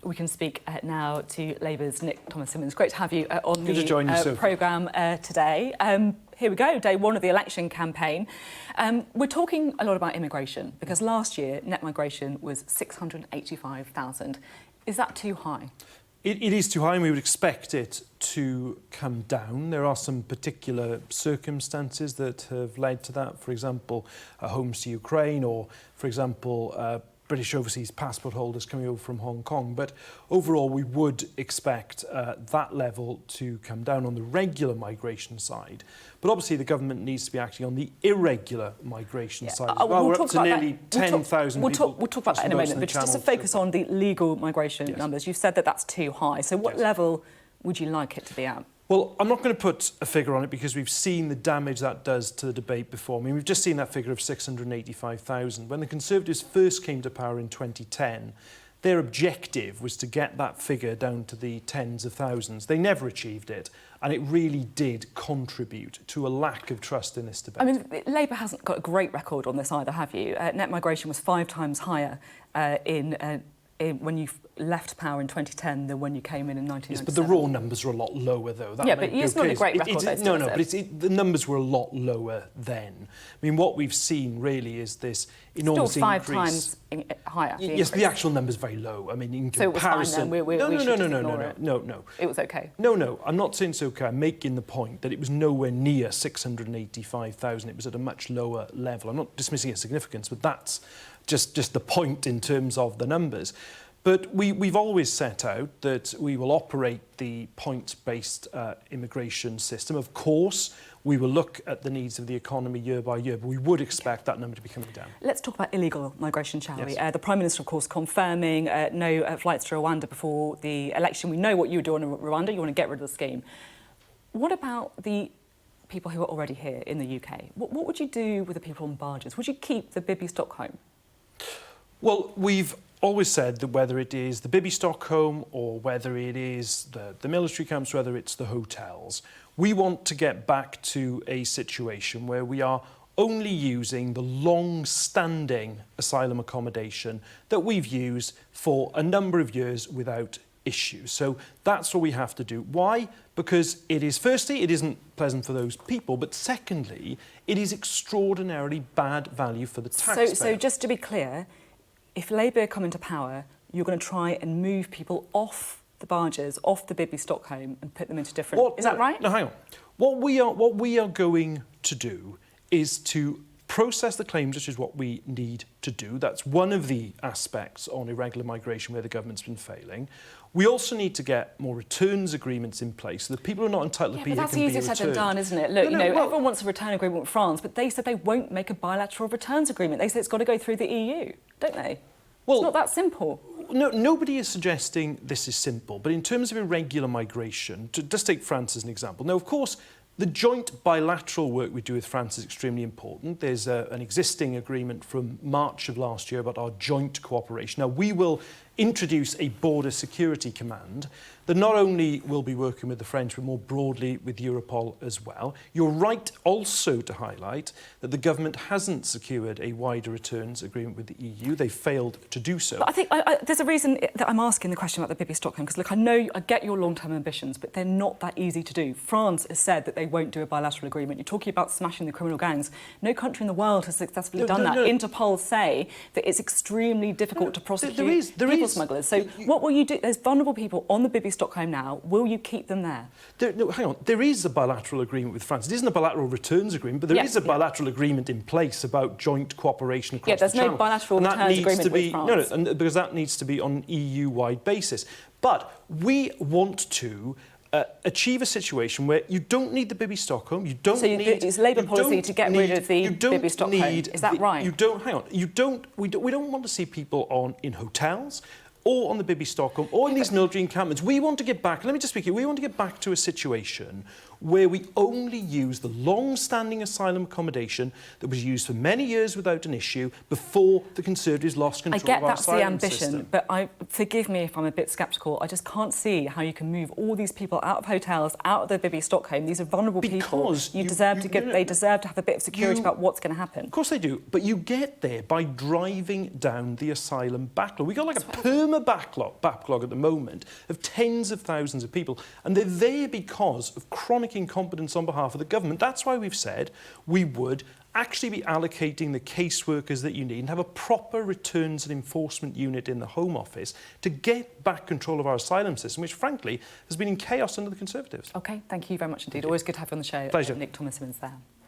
We can speak now to Labour's Nick Thomas-Symonds. Great to have you on Good the programme today. Here we go, day one of the election campaign. We're talking a lot about immigration because last year net migration was 685,000. Is that too high? It is too high, and we would expect it to come down. There are some particular circumstances that have led to that. For example, homes to Ukraine, or, for example, British overseas passport holders coming over from Hong Kong. But overall, we would expect that level to come down on the regular migration side. But obviously, the government needs to be acting on the irregular migration side as well. We're up to nearly 10,000 people. We'll talk about that in a moment, but just to focus on the legal migration numbers, you've said that that's too high. So what level would you like it to be at? Well, I'm not going to put a figure on it because we've seen the damage that does to the debate before. I mean, we've just seen that figure of 685,000. When the Conservatives first came to power in 2010, their objective was to get that figure down to the tens of thousands. They never achieved it, and it really did contribute to a lack of trust in this debate. I mean, Labour hasn't got a great record on this either, have you? Net migration was 5 times higher when you left power in 2010 than when you came in 1997. Yes, but the raw numbers are a lot lower, though. That but it's not a great record. But the numbers were a lot lower then. I mean, what we've seen really is this enormous still 5 increase. Times higher. Yes, the actual number's very low. I mean, in comparison... So it was fine then? No. It was OK? No, I'm not saying it's OK. I'm making the point that it was nowhere near 685,000. It was at a much lower level. I'm not dismissing its significance, but that's just the point in terms of the numbers. But we've always set out that we will operate the points-based immigration system. Of course, we will look at the needs of the economy year by year, but we would expect that number to be coming down. Let's talk about illegal migration, shall we? Yes. The Prime Minister, of course, confirming no flights to Rwanda before the election. We know what you do in Rwanda. You want to get rid of the scheme. What about the people who are already here in the UK? What would you do with the people on barges? Would you keep the Bibi Stockholm? Well, we've always said that whether it is the Bibi Stockholm or whether it is the military camps, whether it's the hotels, we want to get back to a situation where we are only using the long-standing asylum accommodation that we've used for a number of years without issue. So that's what we have to do. Why? Because it is, firstly, it isn't pleasant for those people, but secondly, it is extraordinarily bad value for the taxpayer. So just to be clear, if Labour come into power, you're going to try and move people off the barges, off the Bibi Stockholm, and put them into different... Is that right? No, hang on. What we are going to do is to process the claims, which is what we need to do. That's one of the aspects on irregular migration where the government's been failing. We also need to get more returns agreements in place so that people who are not entitled to be here can be returned. That's easier said than done, isn't it? Look, everyone wants a return agreement with France, but they said they won't make a bilateral returns agreement. They said it's got to go through the EU, don't they? Well, it's not that simple. No, nobody is suggesting this is simple, but in terms of irregular migration, just take France as an example. Now, of course, the joint bilateral work we do with France is extremely important. There's an existing agreement from March of last year about our joint cooperation. Now, we will introduce a border security command that not only will be working with the French, but more broadly with Europol as well. You're right also to highlight that the government hasn't secured a wider returns agreement with the EU. They failed to do so. But I think there's a reason that I'm asking the question about the Bibi Stockholm, because, look, I get your long-term ambitions, but they're not that easy to do. France has said that they won't do a bilateral agreement. You're talking about smashing the criminal gangs. No country in the world has successfully done that. Interpol say that it's extremely difficult to prosecute people smugglers. So what will you do? There's vulnerable people on the Bibi Stockholm now. Will you keep them there? No, hang on. There is a bilateral agreement with France. It isn't a bilateral returns agreement, but there is a bilateral agreement in place about joint cooperation across the channel. There's no bilateral returns agreement with France. No, because that needs to be on an EU-wide basis. But we want to achieve a situation where you don't need the Bibi Stockholm. You don't need. It's Labour policy to get rid of the Bibi Stockholm. Is that right? You don't. Hang on. You don't. We don't want to see people in hotels, or on the Bibi Stockholm, or in these military encampments. We want to get back, let me just speak here, we want to get back to a situation where we only use the long-standing asylum accommodation that was used for many years without an issue before the Conservatives lost control of our asylum system. I get that's the ambition, but forgive me if I'm a bit sceptical. I just can't see how you can move all these people out of hotels, out of the Bibi Stockholm. These are vulnerable people. They deserve to have a bit of security about what's going to happen. Of course they do, but you get there by driving down the asylum backlog. We've got like a permanent a backlog at the moment of tens of thousands of people, and they're there because of chronic incompetence on behalf of the government. That's why we've said we would actually be allocating the caseworkers that you need and have a proper returns and enforcement unit in the Home Office to get back control of our asylum system, which frankly has been in chaos under the Conservatives. OK, thank you very much indeed. Always good to have you on the show. Pleasure. Nick Thomas-Symonds there.